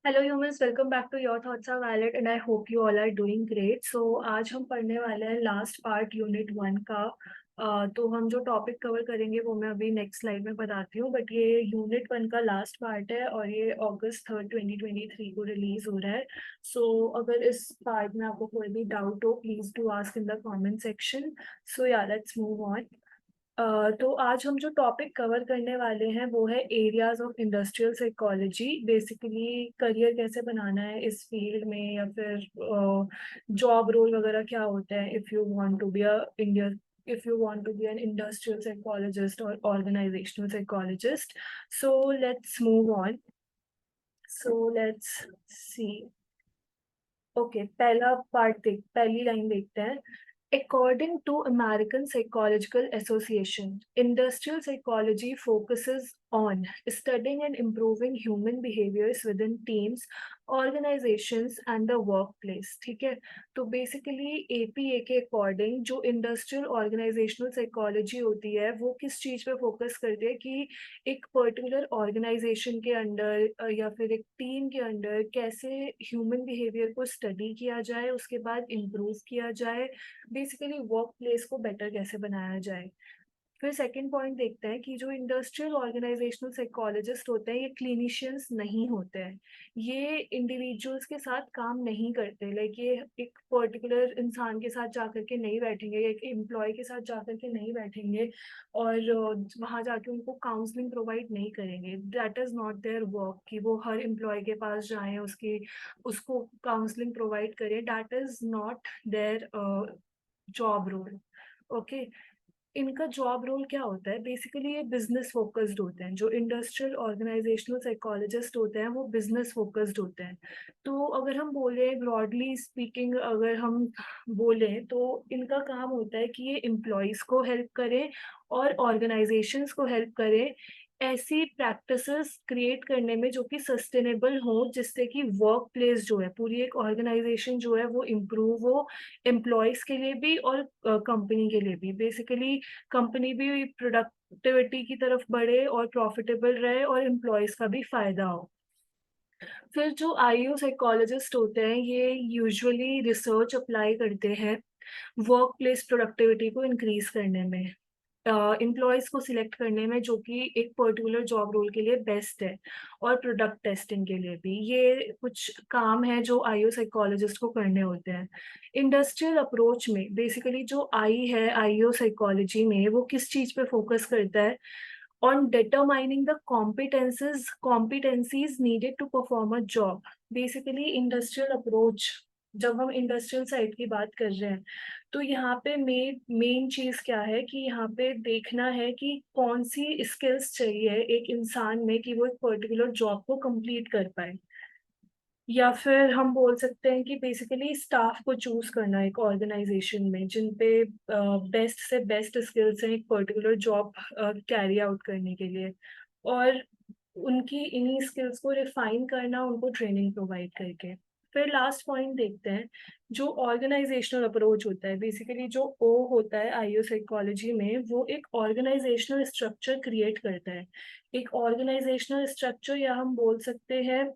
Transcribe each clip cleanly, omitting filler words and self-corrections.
Hello humans, welcome back to your thoughts are valid and I hope you all are doing great. So आज हम पढ़ने वाले हैं last part unit 1 का। तो हम जो टॉपिक कवर करेंगे वो मैं अभी नेक्स्ट स्लाइड में बताती हूँ, बट ये यूनिट 1 का लास्ट पार्ट है और ये August 3, 2023 को रिलीज हो रहा है। सो अगर इस पार्ट में आपको कोई भी डाउट हो, please do ask in the comment section. So या लेट्स मूव ऑन। तो आज हम जो टॉपिक कवर करने वाले हैं वो है areas of industrial psychology. Basically career कैसे बनाना है इस फील्ड में, या फिर जॉब रोल वगैरह क्या होता है if you want to be a Indian, if you want to be an industrial psychologist or organizational psychologist. So let's move on. So let's see. Okay, पहला पार्ट पहली लाइन देखते हैं। According to American Psychological Association, industrial psychology focuses on studying and improving human behaviors within teams, organizations and the workplace। ठीक है, तो basically APA के according जो industrial organisational psychology होती है वो किस चीज़ पे फोकस करती है कि एक पर्टिकुलर ऑर्गेनाइजेशन के अंडर या फिर एक टीम के अंडर कैसे ह्यूमन बिहेवियर को स्टडी किया जाए, उसके बाद इम्प्रूव किया जाए, बेसिकली वर्क प्लेस को बेटर कैसे बनाया जाए। फिर सेकंड पॉइंट देखते हैं कि जो इंडस्ट्रियल ऑर्गेनाइजेशनल साइकोलॉजिस्ट होते हैं ये क्लिनिशियंस नहीं होते हैं। ये इंडिविजुअल्स के साथ काम नहीं करते, लाइक ये एक पर्टिकुलर इंसान के साथ जाकर के नहीं बैठेंगे, एक एम्प्लॉय के साथ जाकर के नहीं बैठेंगे और वहाँ जाके उनको काउंसलिंग प्रोवाइड नहीं करेंगे। That is not their work कि वो हर एम्प्लॉय के पास जाएं, उसकी उसको काउंसलिंग प्रोवाइड करें। That is not their job role. Okay, इनका जॉब रोल क्या होता है? बेसिकली ये बिजनेस फोकस्ड होते हैं। जो इंडस्ट्रियल ऑर्गेनाइजेशनल साइकोलॉजिस्ट होते हैं वो बिजनेस फोकस्ड होते हैं। तो अगर हम बोले ब्रॉडली स्पीकिंग, अगर हम बोलें तो इनका काम होता है कि ये एम्प्लॉयज़ को हेल्प करें और ऑर्गेनाइजेशंस को हेल्प करें ऐसी प्रैक्टिसेस क्रिएट करने में जो कि सस्टेनेबल हो, जिससे कि वर्क प्लेस जो है, पूरी एक ऑर्गेनाइजेशन जो है वो इम्प्रूव हो, एम्प्लॉयज़ के लिए भी और कंपनी के लिए भी। बेसिकली कंपनी भी प्रोडक्टिविटी की तरफ बढ़े और प्रॉफिटेबल रहे और एम्प्लॉयज़ का भी फायदा हो। फिर जो आईयू साइकोलॉजिस्ट होते हैं ये यूजुअली रिसर्च अप्लाई करते हैं वर्क प्लेस प्रोडक्टिविटी को इंक्रीज करने में, एम्प्लॉयज़ को सिलेक्ट करने में जो कि एक पर्टिकुलर जॉब रोल के लिए बेस्ट है, और प्रोडक्ट टेस्टिंग के लिए भी। ये कुछ काम है जो आईओ साइकोलॉजिस्ट को करने होते हैं। इंडस्ट्रियल अप्रोच में बेसिकली जो आई है आईओ साइकोलॉजी में वो किस चीज़ पे फोकस करता है? On determining the competencies needed to perform a job. Basically industrial approach, जब हम इंडस्ट्रियल साइड की बात कर रहे हैं तो यहाँ पे मेन चीज़ क्या है कि यहाँ पे देखना है कि कौन सी स्किल्स चाहिए एक इंसान में कि वो एक पर्टिकुलर जॉब को कंप्लीट कर पाए। या फिर हम बोल सकते हैं कि बेसिकली स्टाफ को चूज करना एक ऑर्गेनाइजेशन में जिन पे बेस्ट से बेस्ट स्किल्स हैं एक पर्टिकुलर जॉब कैरी आउट करने के लिए, और उनकी इन्हीं स्किल्स को रिफाइन करना उनको ट्रेनिंग प्रोवाइड करके। फिर लास्ट पॉइंट देखते हैं, जो ऑर्गेनाइजेशनल अप्रोच होता है। बेसिकली जो ओ होता है आईओ साइकोलॉजी में वो एक ऑर्गेनाइजेशनल स्ट्रक्चर क्रिएट करता है। एक ऑर्गेनाइजेशनल स्ट्रक्चर, या हम बोल सकते हैं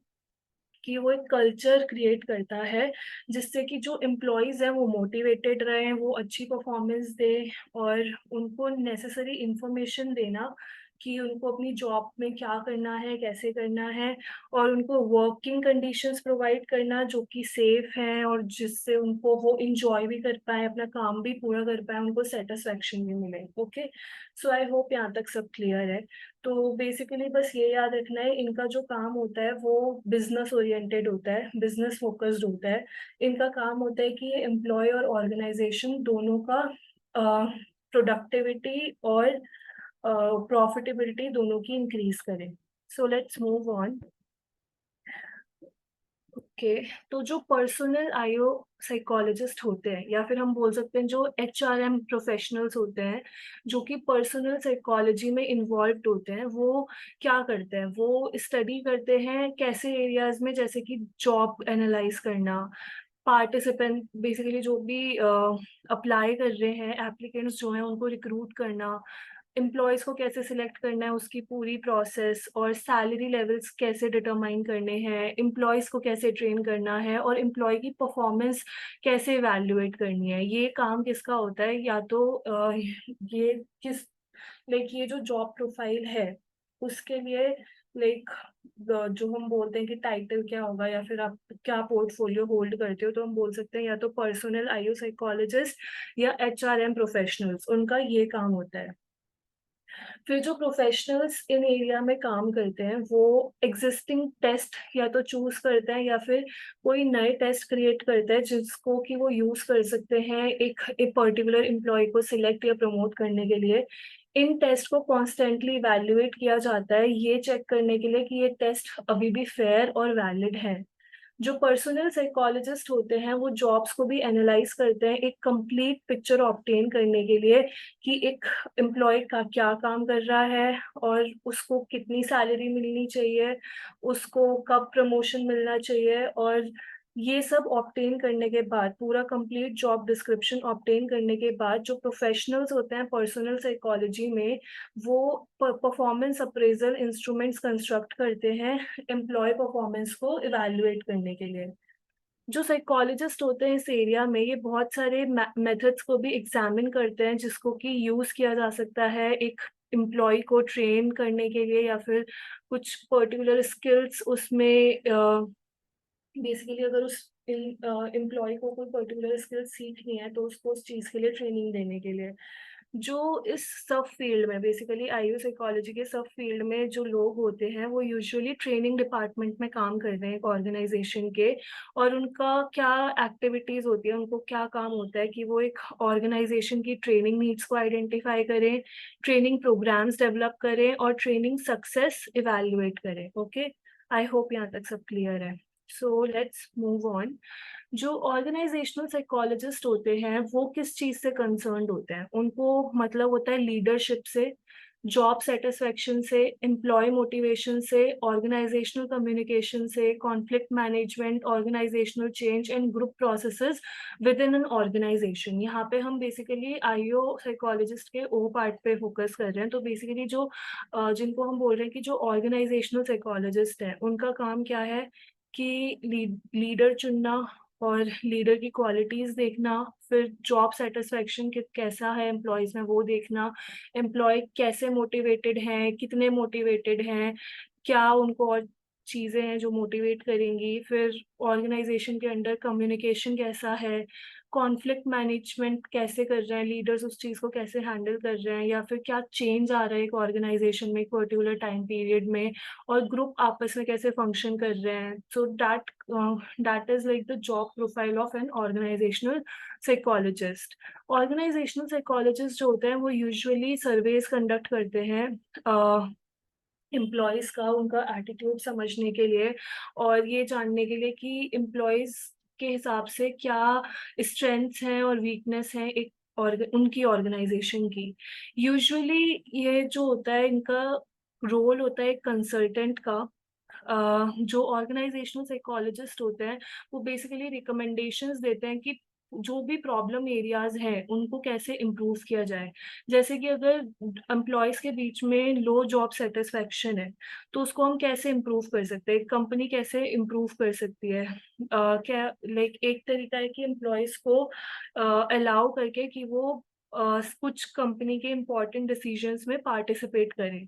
कि वो एक कल्चर क्रिएट करता है जिससे कि जो एम्प्लॉयज़ हैं वो मोटिवेटेड रहें, वो अच्छी परफॉर्मेंस दें, और उनको नेसेसरी इंफॉर्मेशन देना कि उनको अपनी जॉब में क्या करना है, कैसे करना है, और उनको वर्किंग कंडीशंस प्रोवाइड करना जो कि सेफ हैं और जिससे उनको वो इंजॉय भी कर पाएँ, अपना काम भी पूरा कर पाएँ, उनको सेटिस्फैक्शन भी मिले। ओके, सो आई होप यहाँ तक सब क्लियर है। तो बेसिकली बस ये याद रखना है, इनका जो काम होता है वो बिजनेस ओरिएंटेड होता है, बिजनेस फोकस्ड होता है। इनका काम होता है कि ये एम्प्लॉय और ऑर्गेनाइजेशन दोनों का प्रोडक्टिविटी और प्रॉफिटेबिलिटी दोनों की इंक्रीज करें। So let's move on. Okay, तो जो पर्सनल आईओ साइकोलॉजिस्ट होते हैं, या फिर हम बोल सकते हैं जो एचआरएम प्रोफेशनल्स होते हैं जो कि पर्सनल साइकोलॉजी में इन्वॉल्व होते हैं, वो क्या करते हैं? वो स्टडी करते हैं कैसे एरियाज में, जैसे कि जॉब एनालाइज करना, पार्टिसिपेंट बेसिकली जो भी अप्लाई कर रहे हैं एप्लीकेंट्स जो हैं उनको रिक्रूट करना, एम्प्लॉयज़ को कैसे सिलेक्ट करना है, उसकी पूरी प्रोसेस और सैलरी लेवल्स कैसे डिटरमाइन करने हैं, एम्प्लॉयज़ को कैसे ट्रेन करना है और एम्प्लॉय की परफॉर्मेंस कैसे इवैल्यूएट करनी है। ये काम किसका होता है? या तो ये किस ये जो जॉब प्रोफाइल है, उसके लिए लाइक जो हम बोलते हैं कि टाइटल क्या होगा या फिर आप क्या पोर्टफोलियो होल्ड करते हो, तो हम बोल सकते हैं या तो पर्सनल आईओ साइकोलॉजिस्ट या एचआरएम प्रोफेशनल्स, उनका ये काम होता है। फिर जो प्रोफेशनल्स इन एरिया में काम करते हैं, वो एग्जिस्टिंग टेस्ट या तो चूज़ करते हैं या फिर कोई नए टेस्ट क्रिएट करते हैं जिसको कि वो यूज़ कर सकते हैं एक पर्टिकुलर एम्प्लॉयी को सिलेक्ट या प्रमोट करने के लिए। इन टेस्ट को कॉन्स्टेंटली इवैल्यूएट किया जाता है, ये चेक करने के लिए कि ये टेस्ट अभी भी फेयर और वैलिड है। जो पर्सनल साइकोलॉजिस्ट होते हैं वो जॉब्स को भी एनालाइज करते हैं एक कंप्लीट पिक्चर ऑब्टेन करने के लिए कि एक एम्प्लॉय का क्या काम कर रहा है और उसको कितनी सैलरी मिलनी चाहिए, उसको कब प्रमोशन मिलना चाहिए और ये सब ऑब्टेन करने के बाद पूरा कंप्लीट जॉब डिस्क्रिप्शन ऑब्टेन करने के बाद जो प्रोफेशनल्स होते हैं पर्सनल साइकोलॉजी में वो परफॉर्मेंस अप्रेजल इंस्ट्रूमेंट्स कंस्ट्रक्ट करते हैं एम्प्लॉय परफॉर्मेंस को इवैल्यूएट करने के लिए। जो साइकोलॉजिस्ट होते हैं इस एरिया में ये बहुत सारे मेथड्स को भी एग्जामिन करते हैं जिसको कि यूज़ किया जा सकता है एक एम्प्लॉय को ट्रेन करने के लिए या फिर कुछ पर्टिकुलर स्किल्स उसमें बेसिकली अगर उस एम्प्लॉय को कोई पर्टिकुलर स्किल सीखनी है तो उसको उस चीज़ के लिए ट्रेनिंग देने के लिए। जो इस सब फील्ड में बेसिकली आईयू साइकोलॉजी के सब फील्ड में जो लोग होते हैं वो यूजुअली ट्रेनिंग डिपार्टमेंट में काम करते हैं एक ऑर्गेनाइजेशन के और उनका क्या एक्टिविटीज़ होती है, उनको क्या काम होता है कि वो एक ऑर्गेनाइजेशन की ट्रेनिंग नीड्स को आइडेंटिफाई करें, ट्रेनिंग प्रोग्राम्स डेवलप करें और ट्रेनिंग सक्सेस इवैल्यूएट करें। ओके, आई होप यहाँ तक सब क्लियर है। So let's move on. जो ऑर्गेनाइजेशनल साइकोलॉजिस्ट होते हैं वो किस चीज़ से कंसर्न्ड होते हैं? उनको मतलब होता है लीडरशिप से, जॉब सैटिस्फैक्शन से, एम्प्लॉय मोटिवेशन से, ऑर्गेनाइजेशनल कम्युनिकेशन से, conflict management, organisational change and group processes within an organisation. यहाँ पे हम बेसिकली आईओ साइकोलॉजिस्ट के ओ पार्ट पे फोकस कर रहे हैं। तो बेसिकली जो जिनको हम बोल रहे हैं कि जो ऑर्गेनाइजेशनल साइकोलॉजिस्ट है उनका काम क्या है कि लीडर चुनना और लीडर की क्वालिटीज़ देखना, फिर जॉब सैटिस्फैक्शन कैसा है एम्प्लॉयज़ में वो देखना, एम्प्लॉय कैसे मोटिवेटेड हैं, कितने मोटिवेटेड हैं, क्या उनको और चीज़ें हैं जो मोटिवेट करेंगी, फिर ऑर्गेनाइजेशन के अंडर कम्युनिकेशन कैसा है, कॉन्फ्लिक्ट मैनेजमेंट कैसे कर रहे हैं, लीडर्स उस चीज़ को कैसे हैंडल कर रहे हैं या फिर क्या चेंज आ रहा है एक ऑर्गेनाइजेशन में एक पर्टिकुलर टाइम पीरियड में और ग्रुप आपस में कैसे फंक्शन कर रहे हैं। So that is like the job profile of an organisational psychologist. Organisational psychologist जो होते हैं वो यूजुअली सर्वेज कंडक्ट करते हैं एम्प्लॉयज़ का उनका एटीट्यूड समझने के लिए और ये जानने के लिए कि एम्प्लॉयज़ के हिसाब से क्या स्ट्रेंथ्स हैं और वीकनेस हैं एक उनकी ऑर्गेनाइजेशन की। यूजुअली ये जो होता है इनका रोल होता है कंसल्टेंट का। जो ऑर्गेनाइजेशनल साइकोलॉजिस्ट होते हैं वो बेसिकली रिकमेंडेशंस देते हैं कि जो भी प्रॉब्लम एरियाज हैं उनको कैसे इम्प्रूव किया जाए। जैसे कि अगर एम्प्लॉयज के बीच में लो जॉब सेटिस्फेक्शन है तो उसको हम कैसे इम्प्रूव कर सकते हैं, कंपनी कैसे इम्प्रूव कर सकती है। क्या लाइक एक तरीका है कि एम्प्लॉयज को अलाउ करके कि वो कुछ कंपनी के इम्पोर्टेंट डिसीजंस में पार्टिसिपेट करें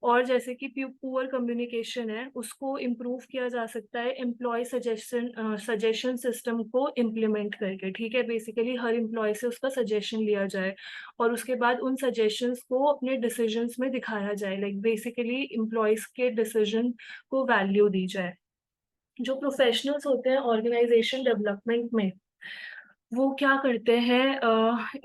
और जैसे कि पुअर कम्युनिकेशन है उसको इम्प्रूव किया जा सकता है एम्प्लॉय सजेशन सिस्टम को इम्प्लीमेंट करके। ठीक है, बेसिकली हर एम्प्लॉय से उसका सजेशन लिया जाए और उसके बाद उन सजेशंस को अपने डिसीजंस में दिखाया जाए, लाइक बेसिकली एम्प्लॉयज के डिसीजन को वैल्यू दी जाए। जो प्रोफेशनल्स होते हैं ऑर्गेनाइजेशन डेवलपमेंट में वो क्या करते हैं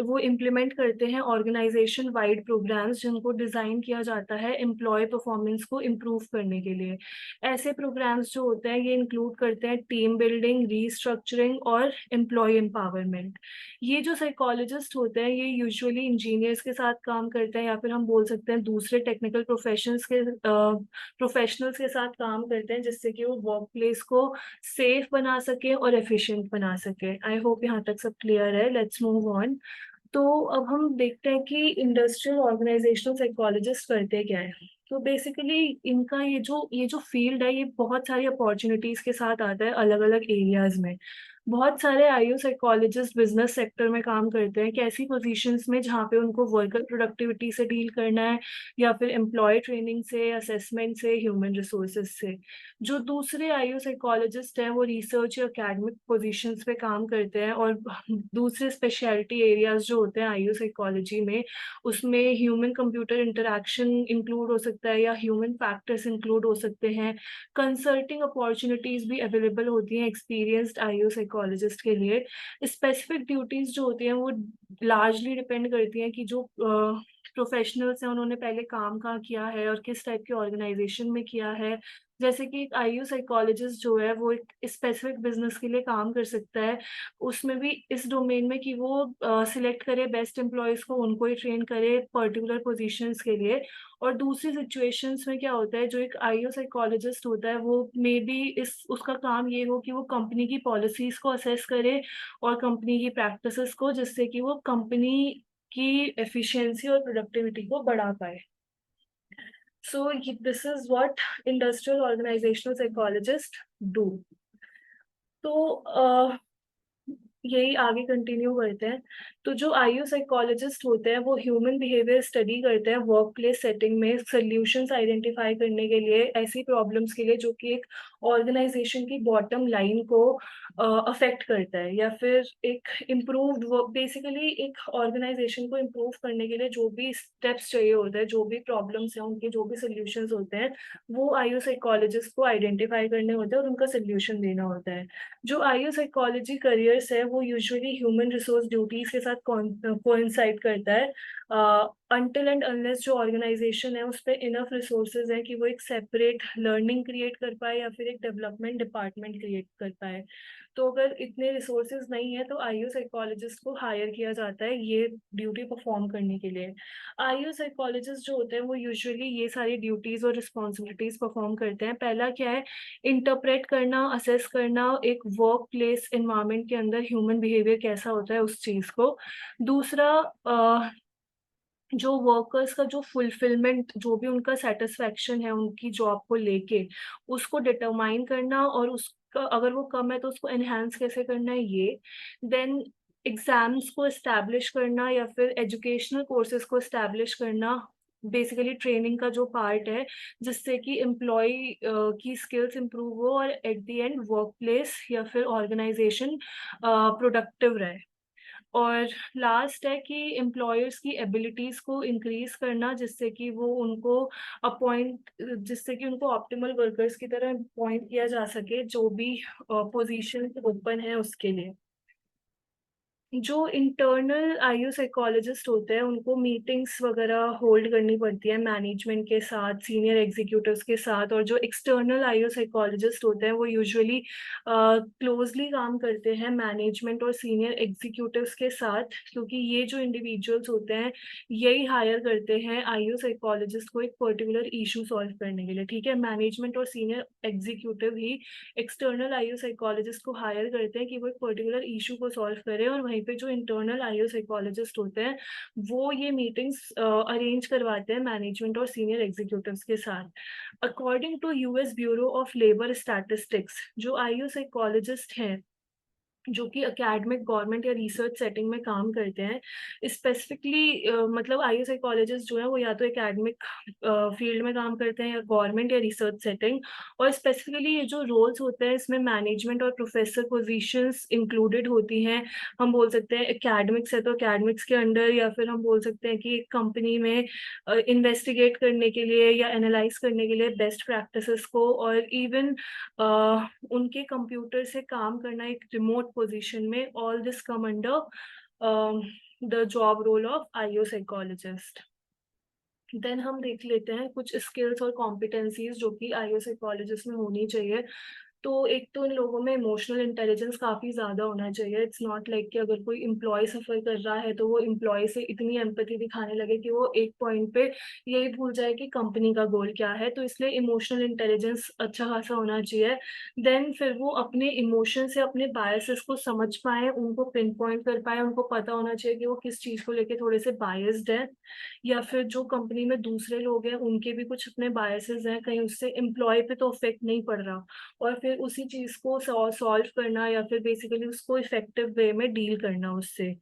वो इम्प्लीमेंट करते हैं ऑर्गेनाइजेशन वाइड प्रोग्राम्स जिनको डिज़ाइन किया जाता है एम्प्लॉय परफॉर्मेंस को इम्प्रूव करने के लिए। ऐसे प्रोग्राम्स जो होते हैं ये इंक्लूड करते हैं टीम बिल्डिंग, रीस्ट्रक्चरिंग और एम्प्लॉय एम्पावरमेंट। ये जो साइकोलॉजिस्ट होते हैं ये यूजुअली इंजीनियर्स के साथ काम करते हैं या फिर हम बोल सकते हैं दूसरे टेक्निकल प्रोफेशनल्स के साथ काम करते हैं जिससे कि वो वर्क प्लेस को सेफ बना सके और एफिशिएंट बना सके। आई होप यहाँ तक सब क्लियर है। Let's move on. तो अब हम देखते हैं कि इंडस्ट्रियल ऑर्गेनाइजेशनल साइकोलॉजिस्ट करते क्या है। तो बेसिकली इनका ये जो फील्ड है, ये बहुत सारी अपॉर्चुनिटीज के साथ आता है अलग अलग एरियाज में। बहुत सारे आईयू साइकोलॉजिस्ट बिजनेस सेक्टर में काम करते हैं, कैसी पोजीशंस में जहाँ पे उनको वर्कर प्रोडक्टिविटी से डील करना है, या फिर एम्प्लॉय ट्रेनिंग से, असेसमेंट से, ह्यूमन रिसोर्सेज से। जो दूसरे आईयू साइकोलॉजिस्ट हैं वो रिसर्च या एकेडमिक पोजीशंस पे काम करते हैं, और दूसरे स्पेशलिटी एरियाज जो होते हैं आईयू साइकोलॉजी में, उसमें ह्यूमन कंप्यूटर इंटरेक्शन इंक्लूड हो सकता है या ह्यूमन फैक्टर्स इंक्लूड हो सकते हैं। कंसल्टिंग अपॉर्चुनिटीज भी अवेलेबल होती हैं एक्सपीरियंस्ड आईयू साइकोलॉजिस्ट के लिए। स्पेसिफिक ड्यूटीज जो होती हैं वो लार्जली डिपेंड करती हैं कि जो प्रोफेशनल्स हैं उन्होंने पहले काम कहाँ किया है और किस टाइप के ऑर्गेनाइजेशन में किया है। जैसे कि एक आईयू साइकोलॉजिस्ट जो है वो एक स्पेसिफिक बिजनेस के लिए काम कर सकता है, उसमें भी इस डोमेन में कि वो सिलेक्ट करे बेस्ट एम्प्लॉयज को, उनको ही ट्रेन करे पर्टिकुलर पोजीशंस के लिए। और दूसरी सिचुएशंस में क्या होता है, जो एक आईयू साइकोलॉजिस्ट होता है वो मे बी इस उसका काम ये हो कि वो कंपनी की पॉलिसीज को असेस करे और कंपनी की प्रैक्टिसेस को, जिससे कि वो कंपनी की एफिशिएंसी और प्रोडक्टिविटी को बढ़ा पाए। So this is what industrial organisational psychologist do. तो यही आगे कंटिन्यू करते हैं। तो जो आईयू साइकोलॉजिस्ट होते हैं वो ह्यूमन बिहेवियर स्टडी करते हैं वर्क प्लेस सेटिंग में, सॉल्यूशंस आइडेंटिफाई करने के लिए, ऐसी प्रॉब्लम्स के लिए जो कि एक ऑर्गेनाइजेशन की बॉटम लाइन को अफेक्ट करता है, या फिर एक इम्प्रूव्ड वर्क, बेसिकली एक ऑर्गेनाइजेशन को इम्प्रूव करने के लिए जो भी स्टेप्स चाहिए होते हैं, जो भी प्रॉब्लम्स हैं उनके जो भी सोल्यूशंस होते हैं, वो आईयू साइकोलॉजिस्ट को आइडेंटिफाई करने होते हैं और उनका सोल्यूशन देना होता है। जो आईयू साइकोलॉजी करियर्स है वो यूजुअली ह्यूमन रिसोर्स ड्यूटीज के साथ कोइंसाइड करता है, अनटिल एंड अनलेस जो ऑर्गेनाइजेशन है उस पर इनफ रिसोर्सेज है कि वो एक सेपरेट लर्निंग क्रिएट कर पाए या फिर एक डेवलपमेंट डिपार्टमेंट क्रिएट कर पाए। तो अगर इतने रिसोर्सेज नहीं है तो आईयू साइकोलॉजिस्ट को हायर किया जाता है ये ड्यूटी परफॉर्म करने के लिए। आईयू साइकोलॉजिस्ट जो होते हैं वो यूजुअली ये सारी ड्यूटीज और रिस्पॉन्सिबिलिटीज परफॉर्म करते हैं। पहला क्या है, इंटरप्रेट करना, असेस करना एक वर्क प्लेस इन्वायरमेंट के अंदर ह्यूमन बिहेवियर कैसा होता है उस चीज को। दूसरा, जो वर्कर्स का जो फुलफिलमेंट, जो भी उनका सेटिस्फेक्शन है उनकी जॉब को लेके, उसको डिटरमाइन करना, और उसका अगर वो कम है तो उसको एनहांस कैसे करना है ये। देन एग्जाम्स को इस्टेब्लिश करना या फिर एजुकेशनल कोर्सेज को इस्टेब्लिश करना, बेसिकली ट्रेनिंग का जो पार्ट है, जिससे कि एम्प्लॉय की स्किल्स इंप्रूव हो और at the end work place या फिर ऑर्गेनाइजेशन प्रोडक्टिव रहे। और लास्ट है कि एम्प्लॉयर्स की एबिलिटीज को इंक्रीज करना, जिससे कि उनको ऑप्टिमल वर्कर्स की तरह अपॉइंट किया जा सके जो भी पोजीशन ओपन है उसके लिए। जो इंटरनल आईयू साइकोलॉजिस्ट होते हैं उनको मीटिंग्स वगैरह होल्ड करनी पड़ती है मैनेजमेंट के साथ, सीनियर एग्जीक्यूटिव्स के साथ। और जो एक्सटर्नल आईयू साइकोलॉजिस्ट होते हैं वो यूजुअली क्लोजली काम करते हैं मैनेजमेंट और सीनियर एग्जीक्यूटिव्स के साथ, क्योंकि ये जो इंडिविजुअल्स होते हैं यही हायर करते हैं आईयू साइकोलॉजिस्ट को एक पर्टिकुलर इशू सॉल्व करने के लिए। ठीक है, मैनेजमेंट और सीनियर एग्जीक्यूटिव ही एक्सटर्नल आईयू साइकोलॉजिस्ट को हायर करते हैं कि वो एक पर्टिकुलर इशू को सॉल्व करे, और वहीं पे जो इंटरनल आईयू साइकोलॉजिस्ट होते हैं वो ये मीटिंग्स अरेंज करवाते हैं मैनेजमेंट और सीनियर एग्जीक्यूटिव्स के साथ। According to US bureau of labour statistics, जो आईयू साइकोलॉजिस्ट हैं जो कि एकेडमिक, गवर्नमेंट या रिसर्च सेटिंग में काम करते हैं, स्पेसिफिकली मतलब आईयू साइकोलॉजिस्ट जो है वो या तो एकेडमिक फील्ड में काम करते हैं या गवर्नमेंट या रिसर्च सेटिंग। और स्पेसिफिकली ये जो रोल्स होते हैं इसमें मैनेजमेंट और प्रोफेसर पोजीशंस इंक्लूडेड होती हैं। हम बोल सकते हैं एकेडमिक्स है तो एकेडमिक्स के अंडर, या फिर हम बोल सकते हैं कि एक कंपनी में इन्वेस्टिगेट करने के लिए या एनालाइज करने के लिए बेस्ट प्रैक्टिसेस को, और इवन उनके कंप्यूटर से काम करना एक रिमोट पोजीशन में, all this come under the job role of IO psychologist. Then हम देख लेते हैं कुछ स्किल्स और कॉम्पिटेंसीज जो कि आईओ साइकोलॉजिस्ट में होनी चाहिए। तो एक तो इन लोगों में इमोशनल इंटेलिजेंस काफ़ी ज़्यादा होना चाहिए। इट्स नॉट लाइक कि अगर कोई एम्प्लॉय सफ़र कर रहा है तो वो एम्प्लॉय से इतनी एम्पैथी दिखाने लगे कि वो एक पॉइंट पे यही भूल जाए कि कंपनी का गोल क्या है। तो इसलिए इमोशनल इंटेलिजेंस अच्छा खासा होना चाहिए। देन फिर वो अपने इमोशन से अपने बायसेस को समझ पाएँ, उनको पिन पॉइंट कर पाएँ, उनको पता होना चाहिए कि वो किस चीज़ को लेके थोड़े से बायस्ड हैं, या फिर जो कंपनी में दूसरे लोग हैं उनके भी कुछ अपने बायसेस हैं, कहीं उससे एम्प्लॉय पे तो इफ़ेक्ट नहीं पड़ रहा। और फिर उसी चीज़ को सॉल्व करना या फिर बेसिकली उसको इफ़ेक्टिव वे में डील करना उससे।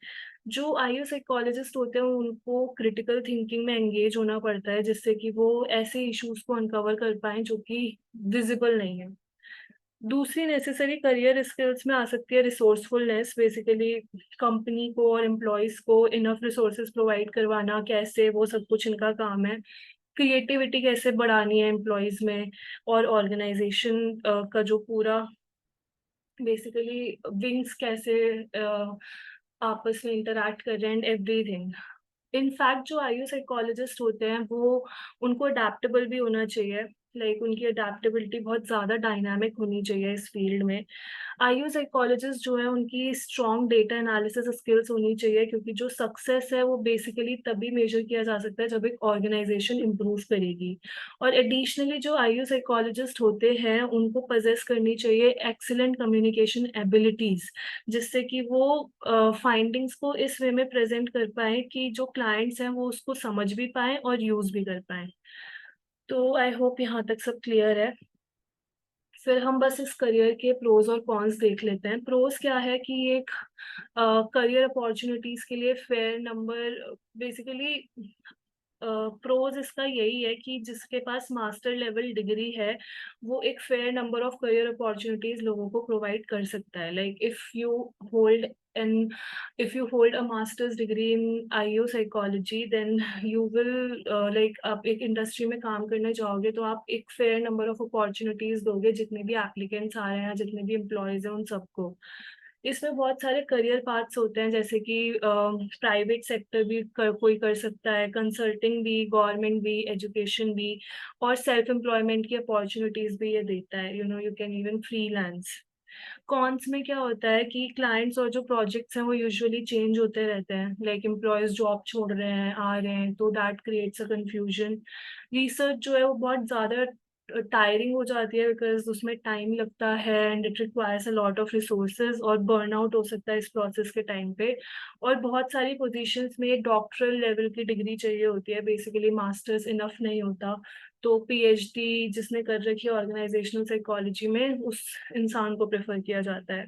जो आईयू साइकोलॉजिस्ट होते हैं उनको क्रिटिकल थिंकिंग में एंगेज होना पड़ता है, जिससे कि वो ऐसे इश्यूज़ को अनकवर कर पाएँ जो कि विज़िबल नहीं है। दूसरी नेसेसरी करियर स्किल्स में आ सकती है रिसोर्सफुलनेस, बेसिकली कंपनी को और एम्प्लॉइज़ को इनफ रिसोर्सेज़ प्रोवाइड करवाना कैसे, वो सब कुछ इनका काम है। क्रिएटिविटी कैसे बढ़ानी है एम्प्लॉइज़ में, और ऑर्गेनाइज़ेशन का जो पूरा बेसिकली विंग्स कैसे आपस में इंटरैक्ट कर रहे हैं एंड एवरीथिंग। इनफैक्ट जो आईयू साइकोलॉजिस्ट होते हैं वो उनको अडैप्टेबल भी होना चाहिए। लाइक उनकी अडैप्टेबिलिटी बहुत ज़्यादा डायनामिक होनी चाहिए इस फील्ड में। आईयू साइकोलॉजिस्ट जो है उनकी स्ट्रॉन्ग डेटा एनालिसिस स्किल्स होनी चाहिए, क्योंकि जो सक्सेस है वो बेसिकली तभी मेजर किया जा सकता है जब एक ऑर्गेनाइजेशन इम्प्रूव करेगी। और एडिशनली जो आईयू साइकोलॉजिस्ट होते हैं उनको पजेस करनी चाहिए एक्सीलेंट कम्युनिकेशन एबिलिटीज, जिससे कि वो फाइंडिंग्स को इस वे में प्रेजेंट कर पाए कि जो क्लाइंट्स हैं वो उसको समझ भी पाए और यूज भी कर पाए। तो आई होप यहाँ तक सब क्लियर है। फिर हम बस इस करियर के प्रोज और कॉन्स देख लेते हैं। प्रोज क्या है कि एक करियर अपॉर्चुनिटीज के लिए फेयर नंबर, बेसिकली प्रोज इसका यही है कि जिसके पास मास्टर लेवल डिग्री है वो एक fair number of career opportunities लोगों को प्रोवाइड कर सकता है। Like hold and if you hold a masters degree in IO psychology then you will like आप एक इंडस्ट्री में काम करने जाओगे तो आप एक फेयर नंबर ऑफ अपॉर्चुनिटीज दोगे, जितने भी एप्लीकेंट्स आ रहे हैं, जितने भी एम्प्लॉयज हैं उन सबको। इसमें बहुत सारे करियर पाथ्स होते हैं, जैसे कि प्राइवेट सेक्टर भी कोई कर सकता है, कंसल्टिंग भी, गवर्नमेंट भी, एजुकेशन भी, और सेल्फ एम्प्लॉयमेंट की अपॉर्चुनिटीज भी ये देता है। You can even freelance. Cons में क्या होता है कि क्लाइंट्स और जो प्रोजेक्ट्स हैं वो यूजुअली चेंज होते रहते हैं, लाइक एम्प्लॉयज जॉब छोड़ रहे हैं, आ रहे हैं, तो that creates a confusion. Research जो है वो बहुत ज़्यादा टायरिंग हो जाती है, बिकॉज उसमें टाइम लगता है and it requires a lot of resources, और बर्नआउट हो सकता है इस प्रोसेस के टाइम पे। और बहुत सारी पोजीशंस में डॉक्टरल लेवल की डिग्री चाहिए होती है, बेसिकली मास्टर्स इनफ नहीं होता। तो पीएचडी जिसने कर रखी है ऑर्गेनाइजेशनल साइकोलॉजी में उस इंसान को प्रेफर किया जाता है।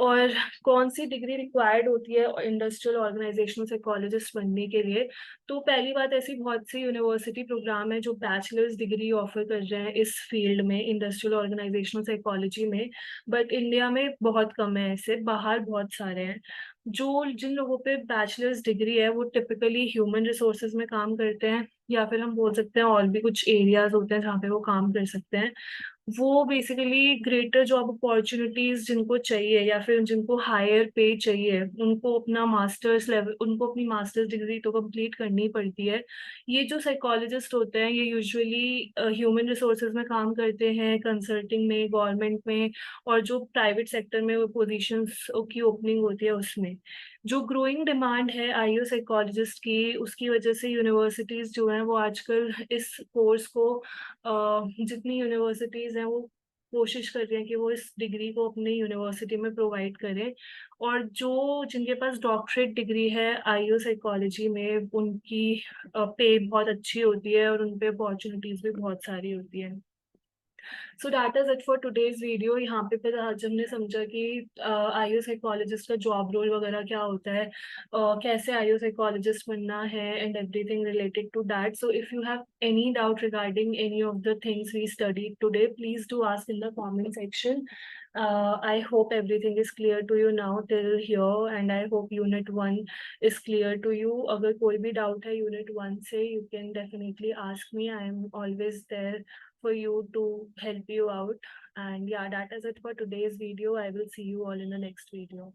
और कौन सी डिग्री रिक्वायर्ड होती है इंडस्ट्रियल ऑर्गेनाइजेशनल साइकोलॉजिस्ट बनने के लिए? तो पहली बात, ऐसी बहुत सी यूनिवर्सिटी प्रोग्राम है जो बैचलर्स डिग्री ऑफर कर रहे हैं इस फील्ड में, इंडस्ट्रियल ऑर्गेनाइजेशनल साइकोलॉजी में। बट इंडिया में बहुत कम है ऐसे, बाहर बहुत सारे हैं। जो जिन लोगों पे बैचलर्स डिग्री है वो टिपिकली ह्यूमन रिसोर्सेज में काम करते हैं, या फिर हम बोल सकते हैं और भी कुछ एरियाज होते हैं जहाँ पे वो काम कर सकते हैं। वो बेसिकली ग्रेटर जॉब अपॉर्चुनिटीज जिनको चाहिए या फिर जिनको हायर पे चाहिए, उनको अपना मास्टर्स लेवल, उनको अपनी मास्टर्स डिग्री तो कंप्लीट करनी ही पड़ती है। ये जो साइकोलॉजिस्ट होते हैं ये यूजुअली ह्यूमन रिसोर्सेज में काम करते हैं, कंसल्टिंग में, गवर्नमेंट में, और जो प्राइवेट सेक्टर में वो पोजीशंस की ओपनिंग होती है उसमें। जो ग्रोइंग डिमांड है आईयू साइकोलॉजिस्ट की, उसकी वजह से यूनिवर्सिटीज जो हैं वो आजकल इस कोर्स को जितनी यूनिवर्सिटीज हैं वो कोशिश कर रही हैं कि वो इस डिग्री को अपनी यूनिवर्सिटी में प्रोवाइड करें। और जो जिनके पास डॉक्टरेट डिग्री है आईयू साइकोलॉजी में उनकी पे बहुत अच्छी होती है और उन पे अपॉर्चुनिटीज भी बहुत सारी होती है। So that is it for today's video. यहाँ पे फिर आज हमने समझा कि आईयू साइकोलॉजिस्ट का जॉब रोल वगैरह क्या होता है, कैसे आईयू साइकोलॉजिस्ट बनना है, and everything related to that. So if you have any doubt regarding any of the things we studied today, please do ask in the comment section. I hope everything is clear to you now till here, and I hope unit 1 is clear to you. अगर कोई भी doubt है unit 1 से, you can definitely ask me. I am always there for you to help you out. And yeah, that is it for today's video. I will see you all in the next video.